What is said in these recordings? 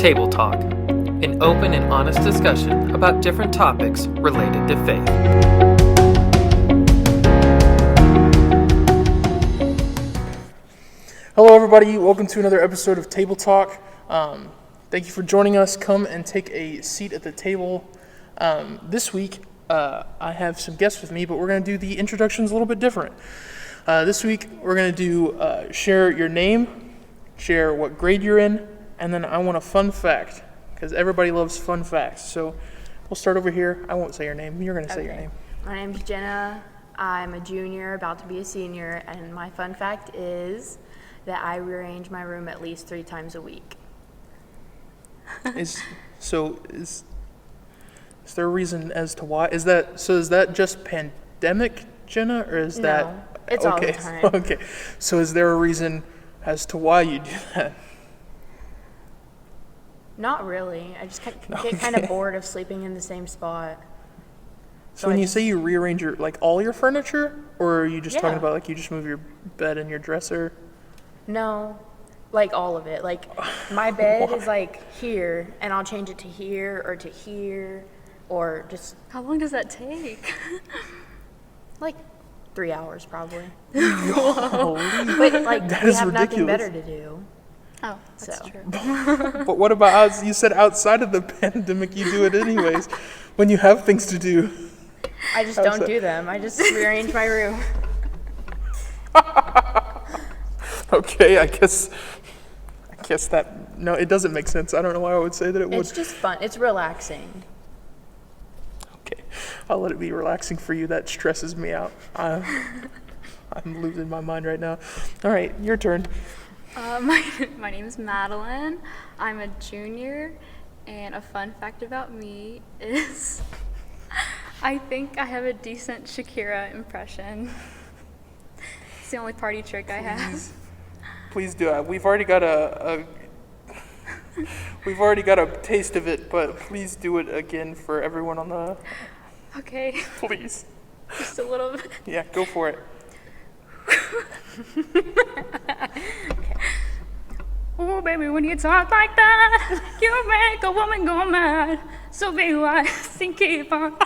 Table Talk, an open and honest discussion about different topics related to faith. Hello everybody, welcome to another episode of Table Talk. Thank you for joining us. Come and take a seat at the table. This week, I have some guests with me, but we're going to do the introductions a little bit different. This week, we're going to do share your name, share what grade you're in, and then I want a fun fact, because everybody loves fun facts. So we'll start over here. I won't say your name. You're going to say your name. My name's Jenna. I'm a junior, about to be a senior, and my fun fact is that I rearrange my room at least 3 times a week. Is there a reason as to why? Is that just pandemic, Jenna, or is that? No, it's all the time. Okay, so is there a reason as to why you do that? Not really. I just get kind of bored of sleeping in the same spot. So when you say you rearrange all your furniture, or are you just talking Yeah. about you just move your bed and your dresser? No, all of it. My bed is here, and I'll change it to here or to here, or just How long does that take? 3 hours probably. Holy. But That we is have nothing ridiculous. better to do. Oh, that's So. true. But what about you said outside of the pandemic you do it anyways, when you have things to do? I just How's don't that? do them. I just rearrange my room. Okay, I guess that, no, it doesn't make sense. I don't know why I would say that it would. It's just fun. It's relaxing. Okay, I'll let it be relaxing for you. That stresses me out. I'm losing my mind right now. All right, your turn. My name is Madeline. I'm a junior, and a fun fact about me is I think I have a decent Shakira impression. It's the only party trick I have. Please do it. We've already got a taste of it, but please do it again for everyone on the. Okay, Please. just a little bit. Yeah, go for it. Oh, baby, when you talk like that, you make a woman go mad. So be wise and keep on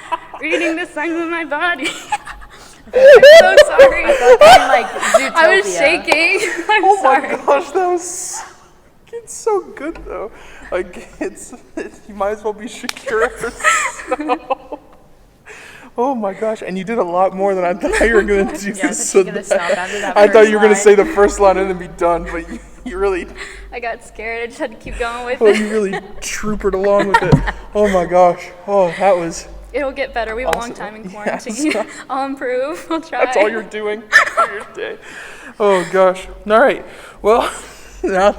reading the signs of my body. I'm so sorry. Zootopia. I was shaking. I'm Oh sorry. my gosh, that was. It's so good though. You might as well be Shakira herself. Oh my gosh, and you did a lot more than I thought you were going to do. Yeah, I thought you were gonna stop after that I thought first you were going to line. say the first line and then be done, but you really, I got scared. I just had to keep going with oh, it. you really troopered along with it. Oh my gosh. Oh, that was. It'll get better. We have a long Awesome. time in Yes. quarantine. I'll improve. I'll try. That's all you're doing for your day. Oh gosh. All right. Well, now.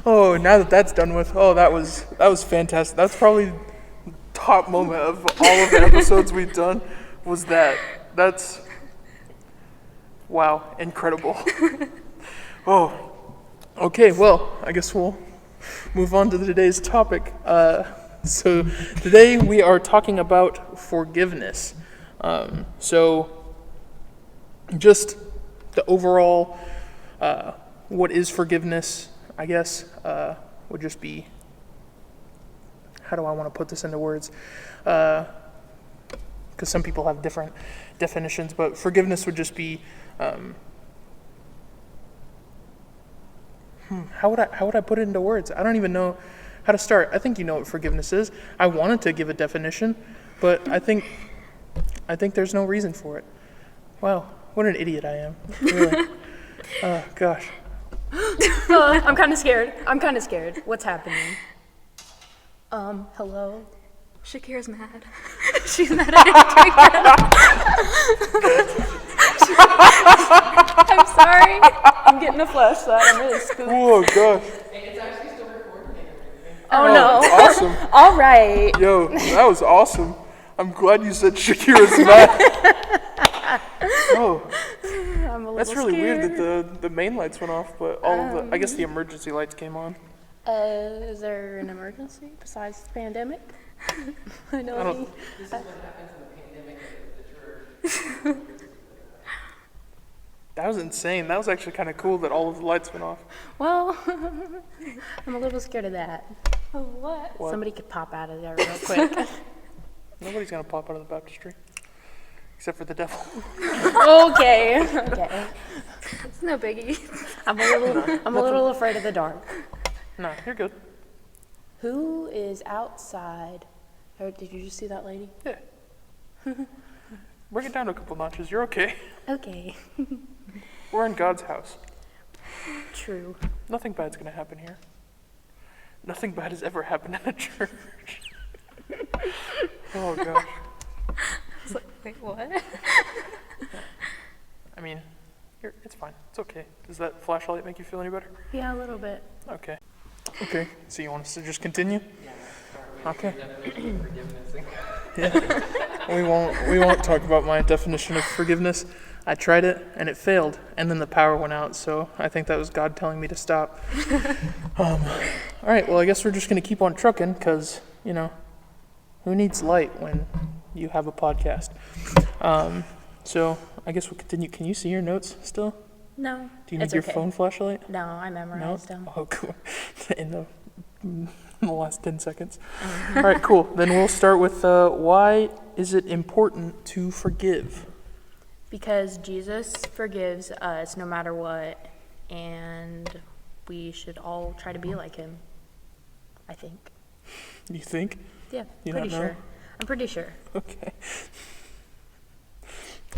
Oh, now that that's done with. Oh, that was fantastic. That's probably the top moment of all of the episodes we've done. Was that? That's. Wow, incredible. Oh. Okay. Well, I guess we'll move on to today's topic. So today we are talking about forgiveness. So just the overall, what is forgiveness, I guess, would just be, how do I want to put this into words? Because some people have different definitions, but forgiveness would just be, how would I put it into words? I don't even know how to start. I think you know what forgiveness is. I wanted to give a definition, but I think there's no reason for it. Wow, what an idiot I am. Really. Oh, gosh. I'm kind of scared. What's happening? Hello? Shakira's mad. She's mad at me. I'm sorry. I'm getting a flashlight. I'm really spooked. Oh, gosh. Oh no. Awesome. All right. Yo, that was awesome. I'm glad you said Shakira's mad. Oh, I'm a little that's really scared. weird that the main lights went off, but all of the, I guess the emergency lights came on. Is there an emergency besides the pandemic? I know. I don't- This is what happens in the pandemic at the church. That was insane. That was actually kind of cool that all of the lights went off. Well, I'm a little scared of that. Oh, what? What? Somebody could pop out of there real quick. Nobody's going to pop out of the baptistry. Except for the devil. Okay. It's no biggie. I'm a little afraid of the dark. No, you're good. Who is outside? Or did you just see that lady? Yeah. Bring it down a couple notches. You're okay. Okay. We're in God's house. True. Nothing bad's going to happen here. Nothing bad has ever happened in a church. Oh, gosh. I was like, wait, what? I mean, it's fine. It's okay. Does that flashlight make you feel any better? Yeah, a little bit. Okay. Okay. So you want us to just continue? Okay. Yeah. We won't talk about my definition of forgiveness. I tried it and it failed, and then the power went out. So I think that was God telling me to stop. All right. Well, I guess we're just gonna keep on trucking, because who needs light when you have a podcast? So I guess we'll continue. Can you see your notes still? No. Do you need it's your okay. phone flashlight? No, I memorized them. Oh, cool. In the last 10 seconds. All right, cool. Then we'll start with why is it important to forgive? Because Jesus forgives us no matter what, and we should all try to be like him, I think. You think? Yeah, You pretty don't know? sure. I'm pretty sure. Okay.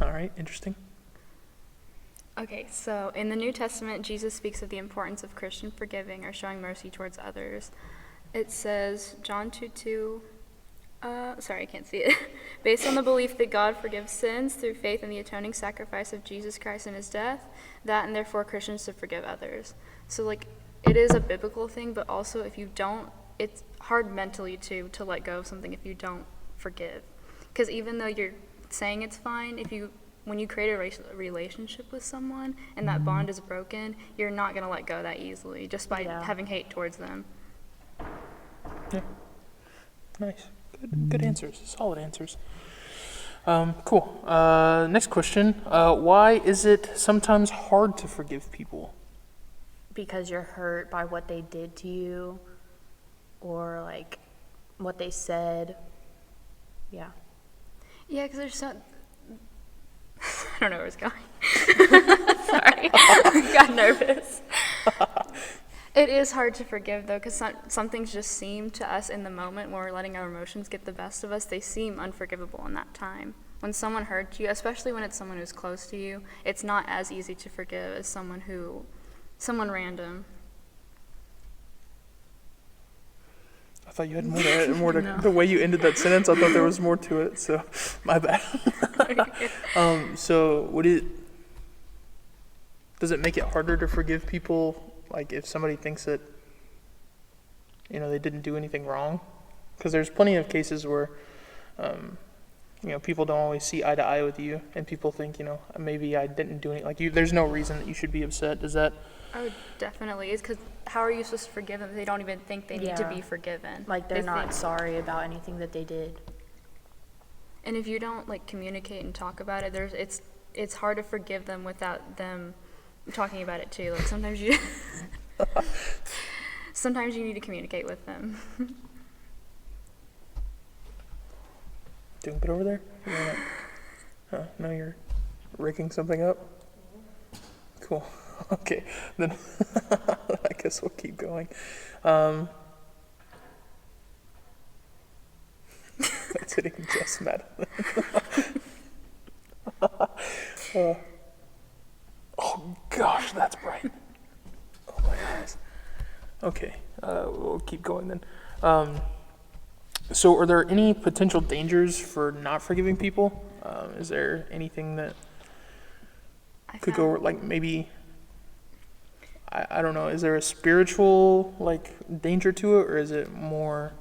All right, interesting. Okay, so in the New Testament, Jesus speaks of the importance of Christian forgiving or showing mercy towards others. It says, John 2:2, sorry, I can't see it. Based on the belief that God forgives sins through faith in the atoning sacrifice of Jesus Christ and his death, that and therefore Christians should forgive others. So, it is a biblical thing, but also if you don't, it's hard mentally to let go of something if you don't forgive. Because even though you're saying it's fine, when you create a relationship with someone and that bond is broken, you're not going to let go that easily just by having hate towards them. Yeah. Nice. Good answers. Solid answers. Cool. Next question. Why is it sometimes hard to forgive people? Because you're hurt by what they did to you, or what they said. Yeah. Yeah, because there's so... I don't know where it's going. Sorry. I got nervous. It is hard to forgive, though, because some things just seem to us in the moment when we're letting our emotions get the best of us, they seem unforgivable in that time. When someone hurts you, especially when it's someone who's close to you, it's not as easy to forgive as someone random. I thought you had more to the way you ended that sentence. I thought there was more to it, so my bad. So does it make it harder to forgive people, if somebody thinks that they didn't do anything wrong? Because there's plenty of cases where people don't always see eye to eye with you, and people think maybe I didn't do anything. There's no reason that you should be upset. Does that? Oh, definitely. It's because how are you supposed to forgive them if they don't even think they need to be forgiven? They're not sorry about anything that they did. And if you don't communicate and talk about it, it's hard to forgive them without them talking about it too. Sometimes you need to communicate with them. Doing good over there? No, you're raking something up? Cool. Okay, then I guess we'll keep going. That's hitting just Madeline. Oh gosh, that's bright. Oh my eyes. Okay, we'll keep going then. So are there any potential dangers for not forgiving people? Is there anything that could go, maybe... I don't know, is there a spiritual, danger to it, or is it more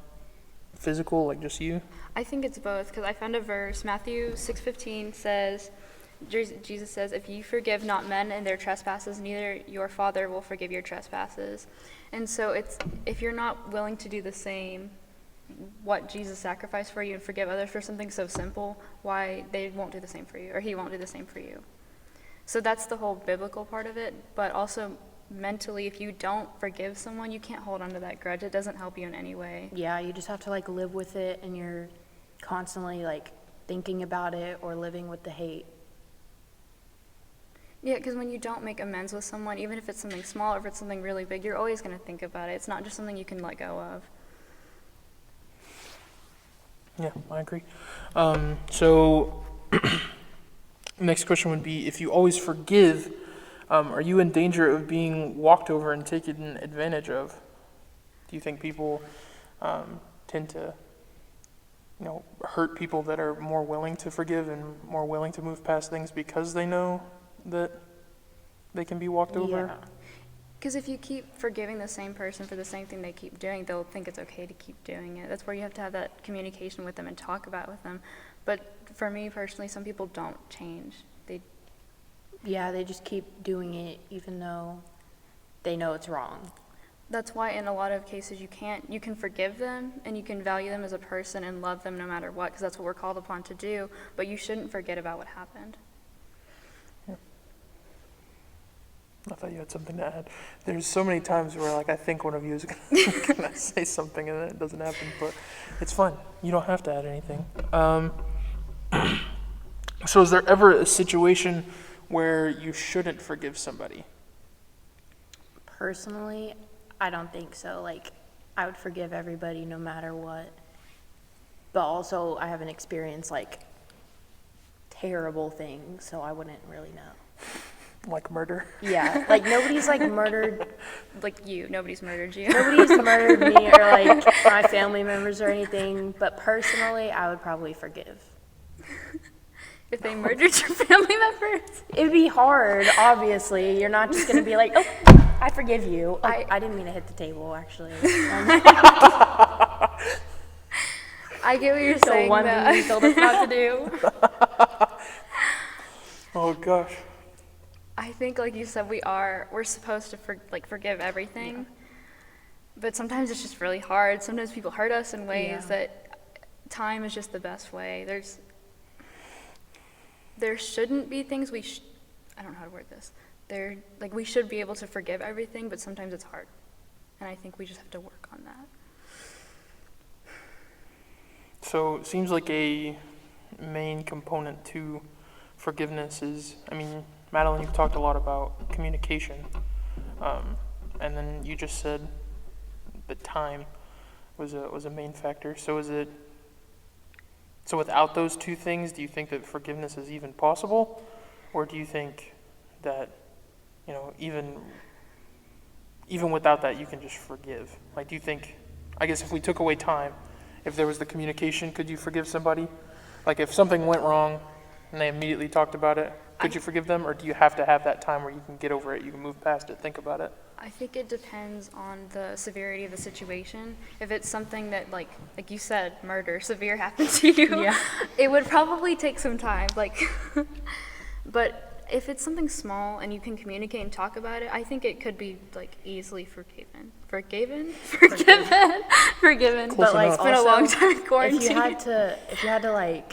physical, just you? I think it's both, because I found a verse, Matthew 6:15 says, Jesus says, if you forgive not men and their trespasses, neither your Father will forgive your trespasses. And so if you're not willing to do the same, what Jesus sacrificed for you, and forgive others for something so simple, why they won't do the same for you, or he won't do the same for you. So that's the whole biblical part of it, but also mentally, if you don't forgive someone, you can't hold on to that grudge. It doesn't help you in any way. Yeah, you just have to like live with it, and you're constantly like thinking about it or living with the hate. Yeah, because when you don't make amends with someone, even if it's something small or if it's something really big, you're always going to think about it. It's not just something you can let go of. Yeah, I agree. So next question would be, if you always forgive, are you in danger of being walked over and taken advantage of? Do you think people tend to, hurt people that are more willing to forgive and more willing to move past things because they know that they can be walked over? Yeah. Because if you keep forgiving the same person for the same thing they keep doing, they'll think it's okay to keep doing it. That's where you have to have that communication with them and talk about it with them. But for me personally, some people don't change. They just keep doing it even though they know it's wrong. That's why in a lot of cases you can forgive them and you can value them as a person and love them no matter what, because that's what we're called upon to do, but you shouldn't forget about what happened. Yeah. I thought you had something to add. There's so many times where I think one of you is gonna say something and then it doesn't happen, but it's fun. You don't have to add anything. So is there ever a situation where you shouldn't forgive somebody? Personally, I don't think so. Like, I would forgive everybody no matter what. But also, I haven't experienced terrible things, so I wouldn't really know. Like murder? Yeah, like nobody's murdered. Nobody's murdered you. Nobody's murdered me or my family members or anything. But personally, I would probably forgive. If they murdered your family members? It'd be hard, obviously. You're not just going to be like, oh, I forgive you. Oh, I didn't mean to hit the table, actually. I get what you're saying. The one thing you told us not to do. Oh, gosh. I think, like you said, we're supposed to forgive everything. Yeah. But sometimes it's just really hard. Sometimes people hurt us in ways that time is just the best way. There shouldn't be things I don't know how to word this. We should be able to forgive everything, but sometimes it's hard. And I think we just have to work on that. So it seems like a main component to forgiveness is, Madeline, you've talked a lot about communication. And then you just said that time was a main factor. So without those two things, do you think that forgiveness is even possible? Or do you think that, even without that, you can just forgive? Do you think, I guess if we took away time, if there was the communication, could you forgive somebody? If something went wrong and they immediately talked about it, could you forgive them? Or do you have to have that time where you can get over it, you can move past it, think about it? I think it depends on the severity of the situation. If it's something that, like you said, murder, severe happened to you, it would probably take some time. But if it's something small and you can communicate and talk about it, I think it could be easily forgiven. Forgiven. Close But enough. It's been a long time in quarantine. If you had to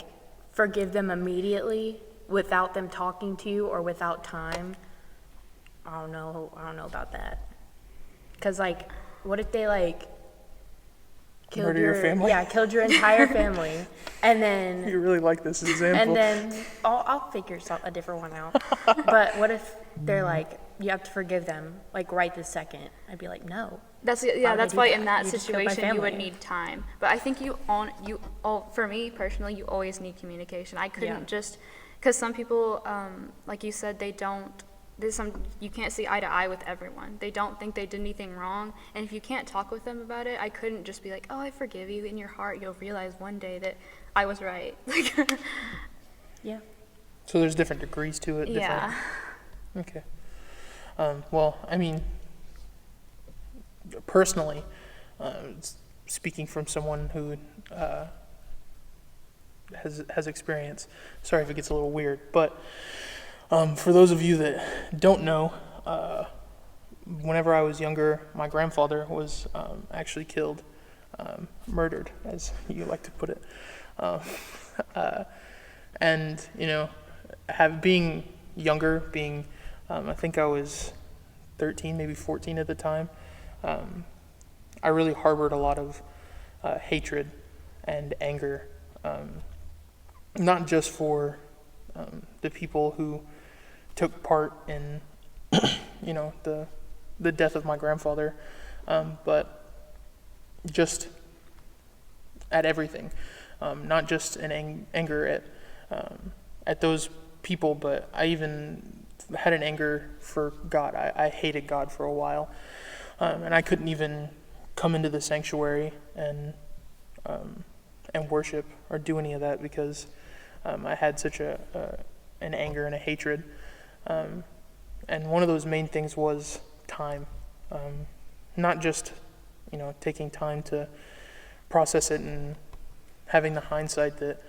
forgive them immediately without them talking to you or without time, I don't know about that. Because what if they killed Murder your family? Yeah, killed your entire family, and then You really like this example. and then I'll figure a different one out. But what if they're you have to forgive them right this second? I'd be like, no. That's would why I do in that? that You just killed my situation you would family. need time. But I think for me personally, you always need communication. I couldn't just, because some people, like you said, you can't see eye to eye with everyone. They don't think they did anything wrong, and if you can't talk with them about it, I couldn't just be like, oh, I forgive you. In your heart, you'll realize one day that I was right. Yeah. So there's different degrees to it. Yeah. Okay. Well, personally, speaking from someone who has experience, sorry if it gets a little weird, but for those of you that don't know, whenever I was younger, my grandfather was actually killed, murdered, as you like to put it. And, being younger, being, I think I was 13, maybe 14 at the time, I really harbored a lot of hatred and anger, not just for the people who took part in, the death of my grandfather, but just at everything, not just an anger at those people, but I even had an anger for God. I hated God for a while, and I couldn't even come into the sanctuary and worship or do any of that because I had such an anger and a hatred. And one of those main things was time, not just taking time to process it and having the hindsight that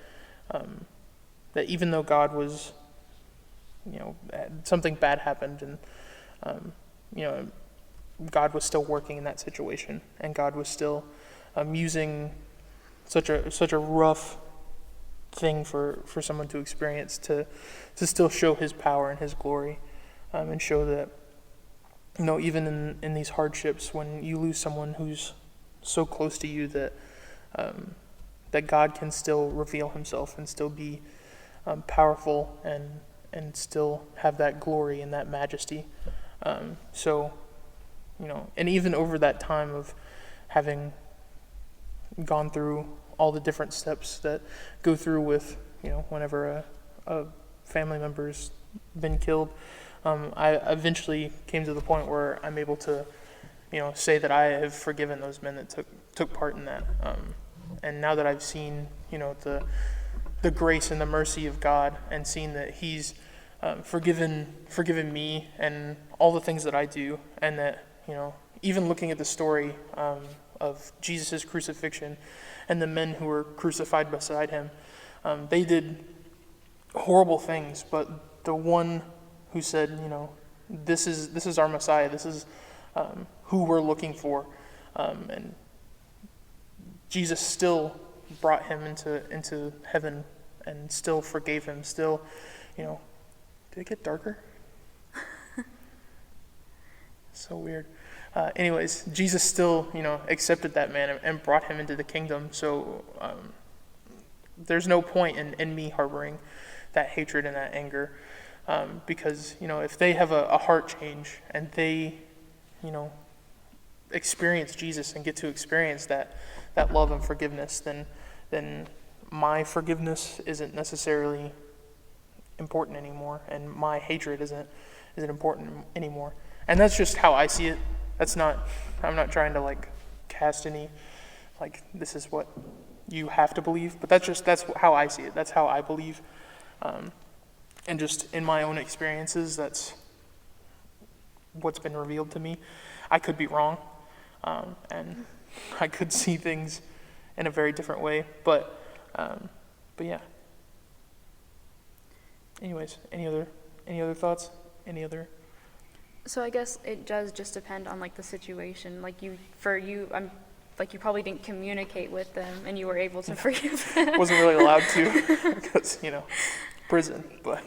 even though God was, something bad happened and God was still working in that situation, and God was still using such a rough thing for someone to experience to still show His power and His glory, and show that even in these hardships, when you lose someone who's so close to you, that God can still reveal Himself and still be powerful and still have that glory and that majesty. And even over that time of having gone through all the different steps that go through with, whenever a family member's been killed, I eventually came to the point where I'm able to, say that I have forgiven those men that took part in that. And now that I've seen, the grace and the mercy of God, and seen that He's forgiven me and all the things that I do, and that, even looking at the story of Jesus' crucifixion and the men who were crucified beside Him, they did horrible things, but the one who said, this is our Messiah, this is who we're looking for, and Jesus still brought him into heaven and still forgave him, still, did it get darker? So weird. Anyways, Jesus still, accepted that man and brought him into the kingdom. So there's no point in me harboring that hatred and that anger, because if they have a heart change and they, experience Jesus and get to experience that love and forgiveness, then my forgiveness isn't necessarily important anymore, and my hatred isn't important anymore. And that's just how I see it. I'm not trying to cast any, this is what you have to believe, but that's how I see it. That's how I believe. And just in my own experiences, that's what's been revealed to me. I could be wrong, and I could see things in a very different way, but yeah. Anyways, any other thoughts? Any other? So I guess it does just depend on the situation. You probably didn't communicate with them, and you were able to forgive them. Wasn't really allowed to because prison. But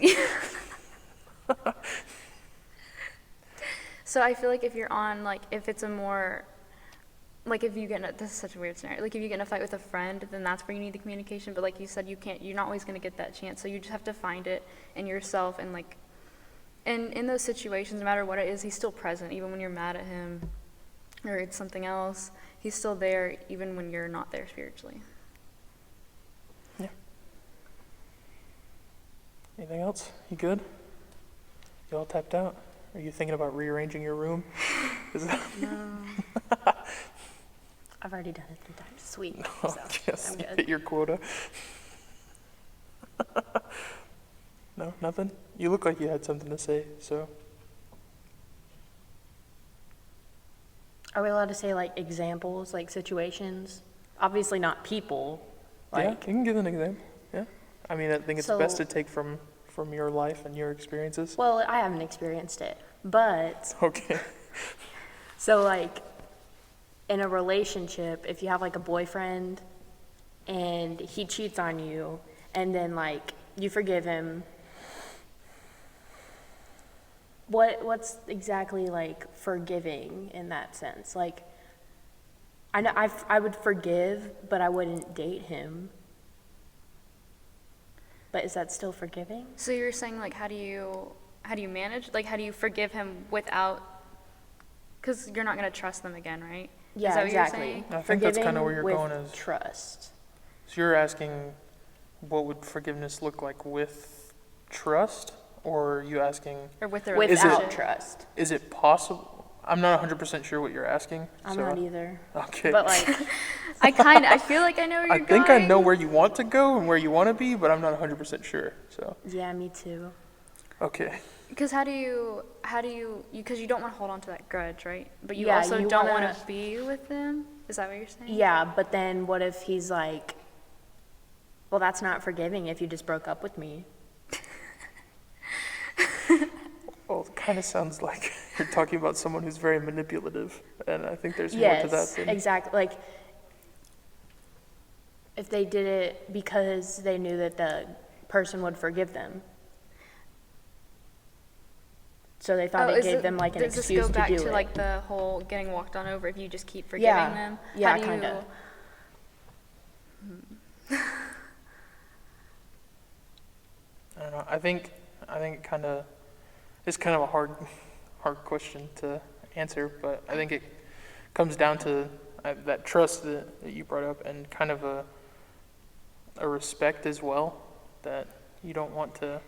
so I feel if you're on if it's a more if you get in this is such a weird scenario. If you get in a fight with a friend, then that's where you need the communication. But like you said, you're not always going to get that chance. So you just have to find it in yourself, and and in those situations, no matter what it is, He's still present, even when you're mad at Him or it's something else. He's still there, even when you're not there spiritually. Yeah. Anything else? You good? You all tapped out? Are you thinking about rearranging your room? No. I've already done it 3 times this week, so Yes, I'm good. hit your quota. No, nothing? You look like you had something to say, so. Are we allowed to say examples, situations? Obviously not people. Yeah, you can give an example. Yeah. I mean, I think it's So- best to take from your life and your experiences. Well, I haven't experienced it, but Okay. so in a relationship, if you have a boyfriend and he cheats on you, and then you forgive him, what's exactly like forgiving in that sense? Like, I know I would forgive, but I wouldn't date him. But is that still forgiving? So you're saying like how do you manage, like how do you forgive him without, because you're not going to trust them again, right? Yeah, Is that exactly. what you're saying? I think that's kind of where you're with going is. trust. So you're asking, what would forgiveness look like with trust, or are you asking, Or with the Is it- Without trust. is it possible? I'm not 100% sure what you're asking. I'm so- not either. Okay. But like, I feel like I know where I you're think going. I know where you want to go and where you want to be, but I'm not 100% sure. So, yeah, me too. okay. Because how do you, because you don't want to hold on to that grudge, right? But you Yeah, also you don't wanna- want to be with them? Is that what you're saying? Yeah, but then what if he's like, well, that's not forgiving if you just broke up with me. Well, it kind of sounds like you're talking about someone who's very manipulative, and I think there's more to that Yes, than... exactly. Like, if they did it because they knew that the person would forgive them. So they thought it gave them like an does excuse this go back to do to it. like the whole getting walked on over if you just keep forgiving Yeah. them? Yeah, How do you- kinda. I don't know. I think it's kind of a hard question to answer, but I think it comes down to that trust that you brought up, and kind of a respect as well, that you don't want to,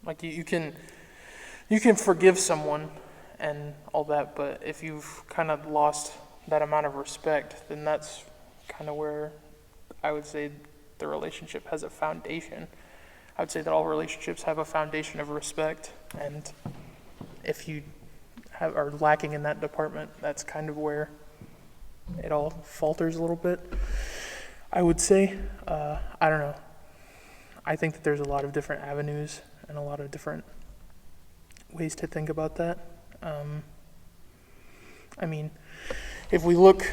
like, you can forgive someone and all that, but if you've kind of lost that amount of respect, then that's kind of where I would say the relationship has a foundation. I would say that all relationships have a foundation of respect, and if you are lacking in that department, that's kind of where it all falters a little bit, I would say. I don't know. I think that there's a lot of different avenues and a lot of different ways to think about that. I mean, if we look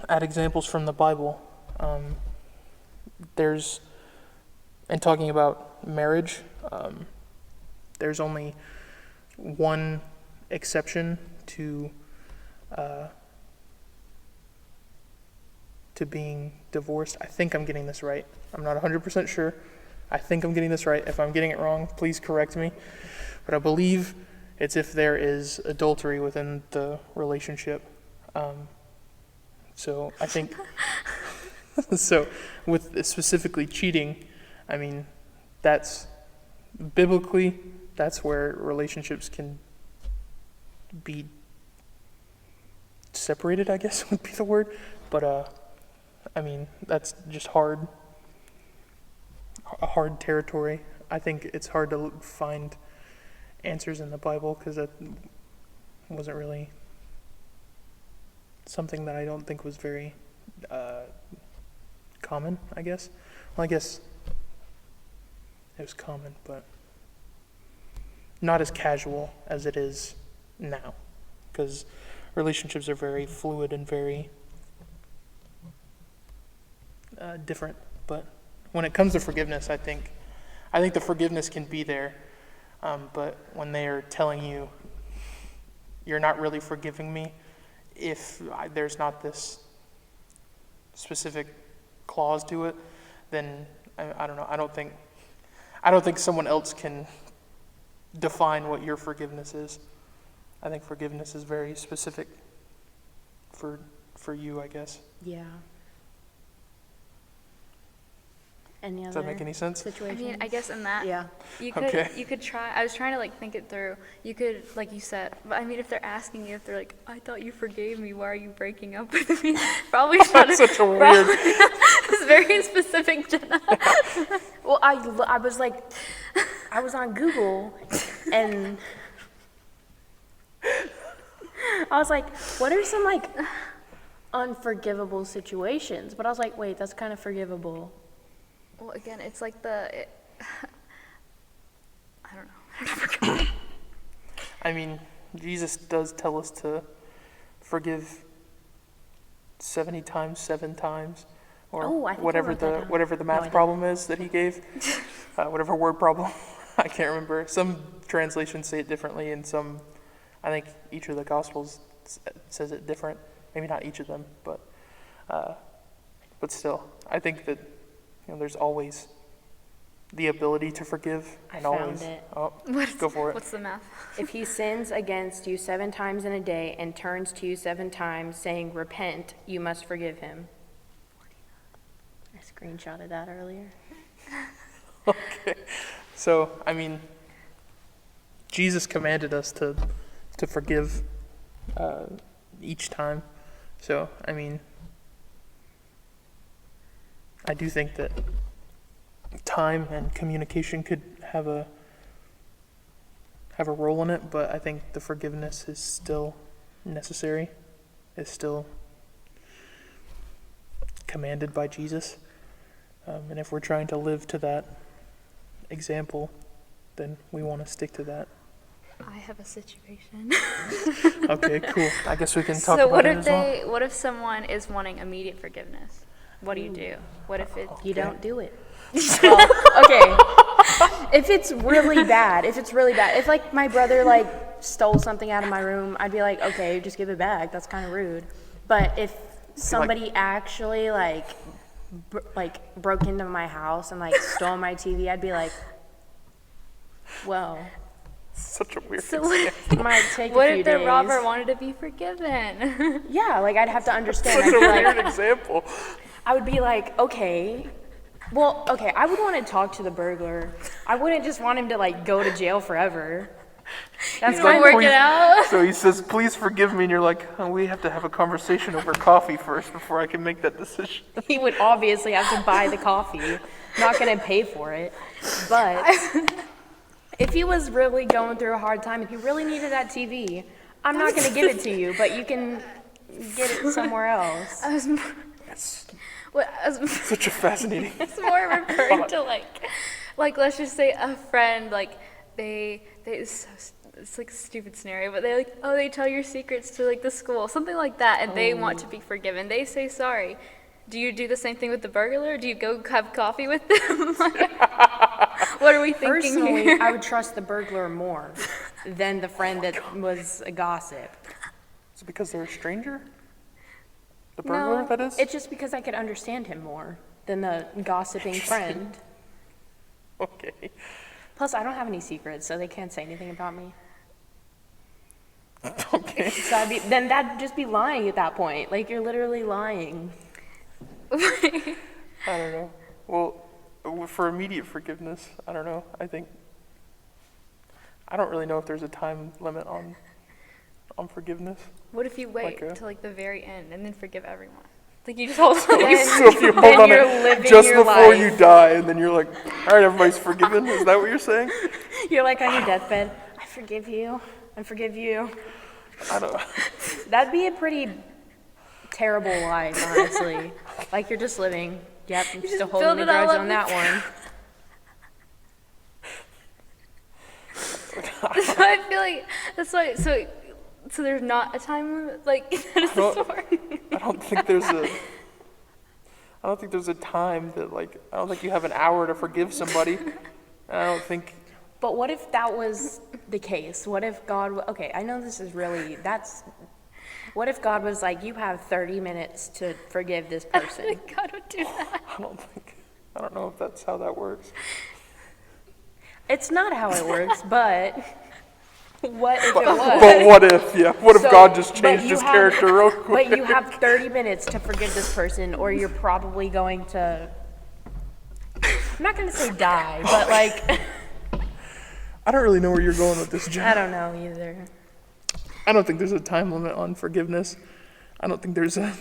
at examples from the Bible, there's, and talking about marriage, there's only one exception to being divorced. I think I'm getting this right. I'm not 100% sure. I think I'm getting this right. If I'm getting it wrong, please correct me. But I believe it's if there is adultery within the relationship. So I think, so with specifically cheating, I mean, that's biblically, that's where relationships can be separated, I guess would be the word. But I mean, that's just a hard territory. I think it's hard to find answers in the Bible, because that wasn't really something that I don't think was very common, I guess. Well, I guess it was common, but not as casual as it is now, because relationships are very fluid and very different. But when it comes to forgiveness, I think the forgiveness can be there, but when they are telling you you're not really forgiving me if there's not this specific clause to it, then I don't know. I don't think someone else can define what your forgiveness is. I think forgiveness is very specific for you, I guess. Yeah. Any Does other that make any sense? I situations? mean, I guess in that, Yeah. Okay. you could try, I was trying to like think it through. You could, like you said, but I mean, if they're asking you, if they're like, I thought you forgave me, why are you breaking up with me? Probably should That's such a weird... It's very specific, Jenna. Well, I was like, I was on Google, and I was like, what are some like unforgivable situations? But I was like, wait, that's kind of forgivable. Well, again, it's like I don't know. I mean, Jesus does tell us to forgive 70 times, 7 times, or Oh, I think I whatever wrote that down. whatever the No, I math didn't. problem is that he gave, whatever word problem. I can't remember. Some translations say it differently, and some, I think each of the Gospels says it different. Maybe not each of them, but still, I think that there's always the ability to forgive. I and found always, it. Oh, go for it. What's the math? If he sins against you 7 times in a day and turns to you 7 times saying, repent, you must forgive him. I screenshotted that earlier. Okay. So, Jesus commanded us to forgive each time. So, I do think that time and communication could have a role in it, but I think the forgiveness is still necessary. Is still commanded by Jesus. And if we're trying to live to that example, then we want to stick to that. I have a situation. Okay, cool. I guess we can talk So about it as well. what if someone is wanting immediate forgiveness? What do? What if it? You don't do it. Well, okay. If it's really bad, if like my brother like stole something out of my room, I'd be like, okay, just give it back. That's kind of rude. But if somebody actually like broke into my house and like stole my TV, I'd be like, well, Such a weird So example. it might take What a few if the days. robber wanted to be forgiven? Yeah, like I'd have to understand. Such I'd a be like, weird example. I would be like, okay. Well, okay, I would want to talk to the burglar. I wouldn't just want him to like go to jail forever. That's You wanna kind of work it out? So he says, please forgive me, and you're like, oh, we have to have a conversation over coffee first before I can make that decision. he would obviously have to buy the coffee. Not gonna pay for it. But if he was really going through a hard time, if he really needed that TV, I'm not gonna give it to you, but you can get it somewhere else. I was more, Such a fascinating. it's more referring to like let's just say a friend like they it's like a stupid scenario, but they tell your secrets to like the school, something like that, and they want to be forgiven. They say sorry. Do you do the same thing with the burglar? Do you go have coffee with them? What are we thinking Personally, here? I would trust the burglar more than the friend that was a gossip. Is it because they're a stranger? The burglar, that is? It's just because I could understand him more than the gossiping friend. Okay. Plus, I don't have any secrets, so they can't say anything about me. Okay. So then that'd just be lying at that point. Like, you're literally lying. I don't know. Well, for immediate forgiveness, I don't know. I don't really know if there's a time limit on forgiveness. What if you wait Like a- till like the very end and then forgive everyone? Like you just hold on. So if you hold then on you're it living just your before life. you die, and then you're like, all right, everybody's forgiven. Is that what you're saying? You're like on your deathbed, I forgive you. I forgive you. I don't know. That'd be a pretty terrible life, honestly. Like, you're just living. Yep, I'm still holding build the it all grudge up on that one. So I feel like that's why. So there's not a time limit. Like how does this work? I don't think there's a time that I don't think you have an hour to forgive somebody. And I don't think. But what if that was the case? What if God, okay, I know this is really, what if God was like, you have 30 minutes to forgive this I person? think God would do that. I don't know if that's how that works. It's not how it works, but what if it was? But what if, yeah? What if So, God just but changed you his have- character real quick? But you have 30 minutes to forgive this person, or you're probably going to, I'm not going to say die, but like, I don't really know where you're going with this, I Jenna. don't know either. I don't think there's a time limit on forgiveness. I don't think there's I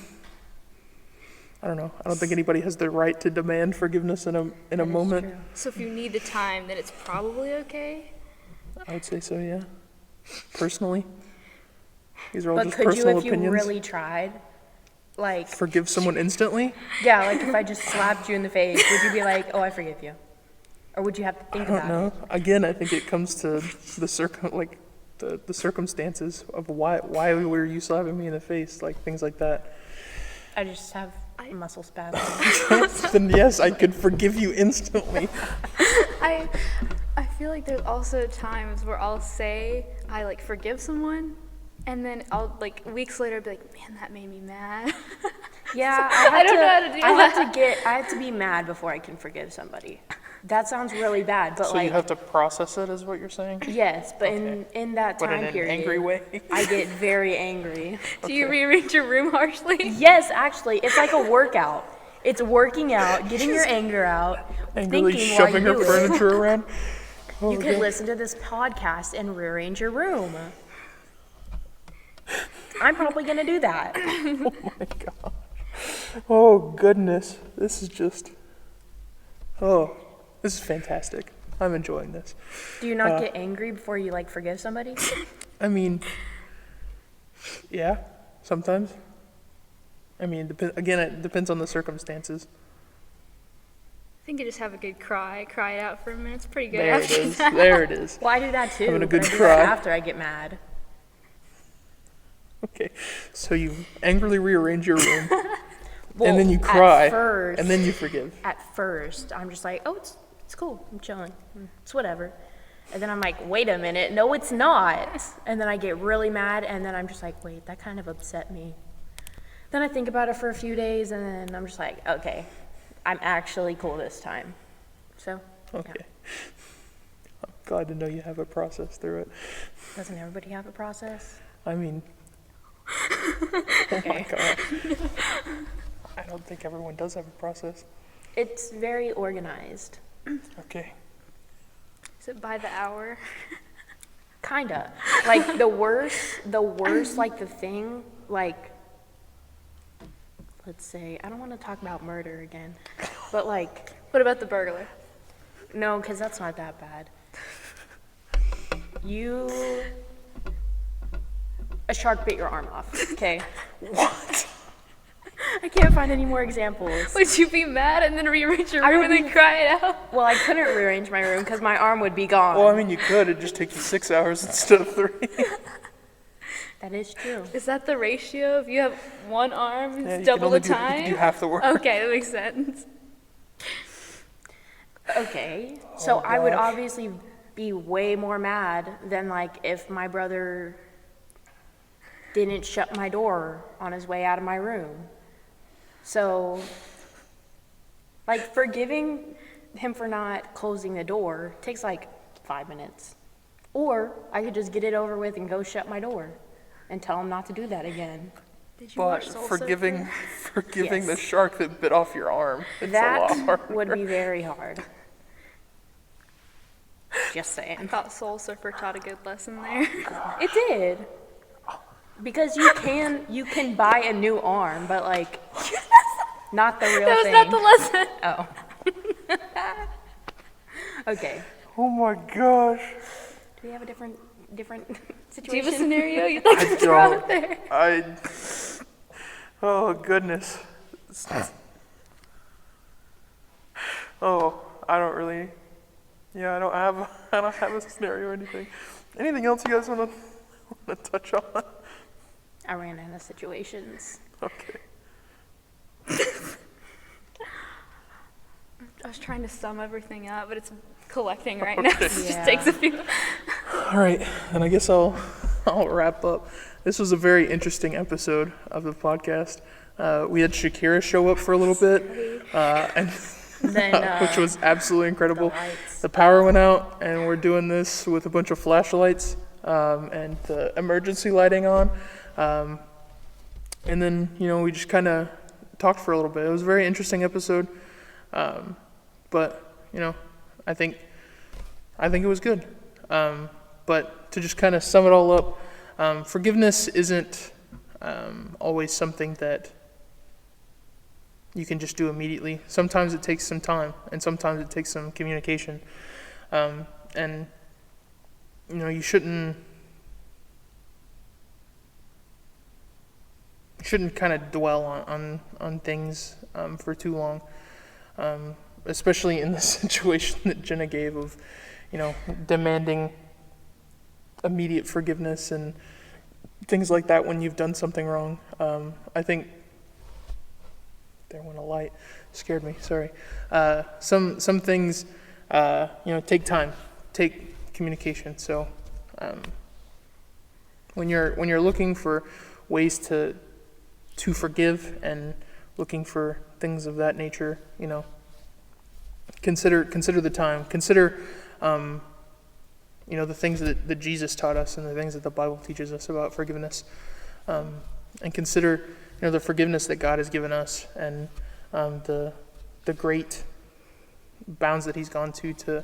don't know. I don't think anybody has the right to demand forgiveness in a That is moment. true. So if you need the time, then it's probably okay. I would say so, yeah. Personally. These are all But just could you, personal if you opinions. really tried? Like, Forgive someone instantly? yeah, like if I just slapped you in the face, would you be like, oh, I forgive you? Or would you have to I think don't about know. it? Again, I think it comes to the circumstances of why were you slapping me in the face, like things like that. I just have muscle spasms. Then yes, I could forgive you instantly. I feel like there's also times where I'll say I like forgive someone, and then I'll like weeks later be like, man, that made me mad. Yeah, I don't know how to do that. I have to be mad before I can forgive somebody. That sounds really bad, but So like, you have to process it, is what you're saying? yes, but Okay. in that But in time an period, angry way? I get very angry. Do you rearrange your room harshly? Yes, actually, it's like a workout. It's working out, getting your anger out, Angrily thinking while shoving you her do it. furniture around? You could listen to this podcast and rearrange your room. I'm probably gonna do that. Oh my gosh. Oh goodness. This is just. Oh, this is fantastic. I'm enjoying this. Do you not get angry before you like forgive somebody? I mean, yeah, sometimes. I mean, again, it depends on the circumstances. I think you just have a good cry it out for a minute. It's pretty good. There it after is. that. There it is. Well, I do that too. Having a but good I do cry. that after I get mad. Okay, so you angrily rearrange your room, Well, and then you at cry, first- and then you forgive. At first, I'm just like, oh, it's cool. I'm chilling. It's whatever. And then I'm like, wait a minute. No, it's not. And then I get really mad, and then I'm just like, wait, that kind of upset me. Then I think about it for a few days, and then I'm just like, okay, I'm actually cool this time. So, Okay. yeah. I'm glad to know you have a process through it. Doesn't everybody have a process? I mean, oh my gosh. I don't think everyone does have a process. It's very organized. Okay. Is it by the hour? Kinda. Like the worst, like the thing, like, let's say, I don't want to talk about murder again, but like, What about the burglar? no, because that's not that bad. A shark bit your arm off, okay? What? I can't find any more examples. Would you be mad and then rearrange your I room would and then cry it out? Well, I couldn't rearrange my room because my arm would be gone. Well, I mean, you could. It'd just take you 6 hours instead of 3. That is true. Is that the ratio? If you have one arm, it's Yeah, you can double only the do, time? You can do half the work. Okay, that makes sense. Okay, so I would gosh. obviously be way more mad than like if my brother didn't shut my door on his way out of my room. So, like, forgiving him for not closing the door takes like 5 minutes. Or I could just get it over with and go shut my door and tell him not to do that again. Did you But watch Soul forgiving Yes. the shark that bit off your arm, it's a lot That harder. would be very hard. Just I saying. thought Soul Surfer taught a good lesson there. It did. Because you can buy a new arm, but like, not the real That was thing. not the lesson. Oh. Okay. Oh my gosh. Do we have a different Do you situation? have a scenario you'd like to throw out there? Oh goodness. Oh, I don't really. Yeah, I don't have a scenario or anything. Anything else you guys want to touch on? I ran out of situations. Okay. I was trying to sum everything up, but it's collecting right now. So it Yeah. just takes a few. All right, and I guess I'll wrap up. This was a very interesting episode of the podcast. We had Shakira show up for a little bit, and Then, which was absolutely incredible. the lights. The power went out, and we're doing this with a bunch of flashlights and the emergency lighting on. And then, we just kind of talked for a little bit. It was a very interesting episode, but I think it was good. But to just kind of sum it all up, forgiveness isn't always something that you can just do immediately. Sometimes it takes some time, and sometimes it takes some communication. And you shouldn't kind of dwell on things for too long, especially in the situation that Jenna gave of demanding immediate forgiveness and things like that when you've done something wrong. I think there went a light, scared me. Sorry. Some things take time, take communication. So when you're looking for ways to forgive and looking for things of that nature, consider the time. Consider the things that Jesus taught us and the things that the Bible teaches us about forgiveness, and consider the forgiveness that God has given us and the great bounds that He's gone to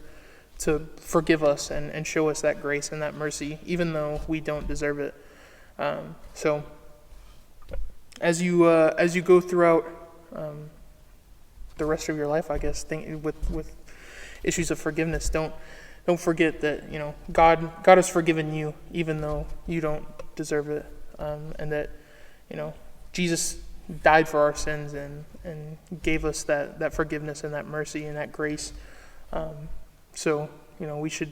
forgive us and show us that grace and that mercy, even though we don't deserve it. So as you go throughout the rest of your life, I guess, think with issues of forgiveness, don't forget that God has forgiven you even though you don't deserve it, and that Jesus died for our sins and gave us that forgiveness and that mercy and that grace. So we should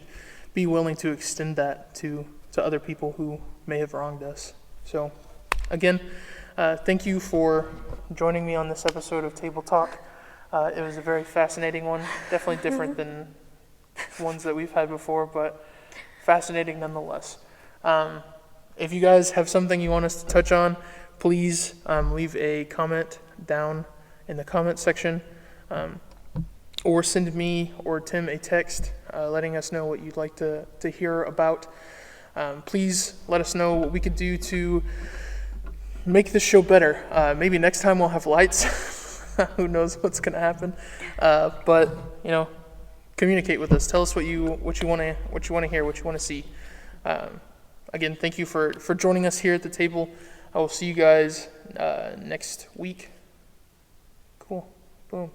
be willing to extend that to other people who may have wronged us. So again, thank you for joining me on this episode of Table Talk. It was a very fascinating one, definitely different than ones that we've had before, but fascinating nonetheless. If you guys have something you want us to touch on, please leave a comment down in the comment section, or send me or Tim a text letting us know what you'd like to hear about. Please let us know what we could do to make this show better. Maybe next time we'll have lights. Who knows what's going to happen? But communicate with us. Tell us what you want to hear, what you want to see. Again, thank you for joining us here at the table. I will see you guys next week. Cool. Boom.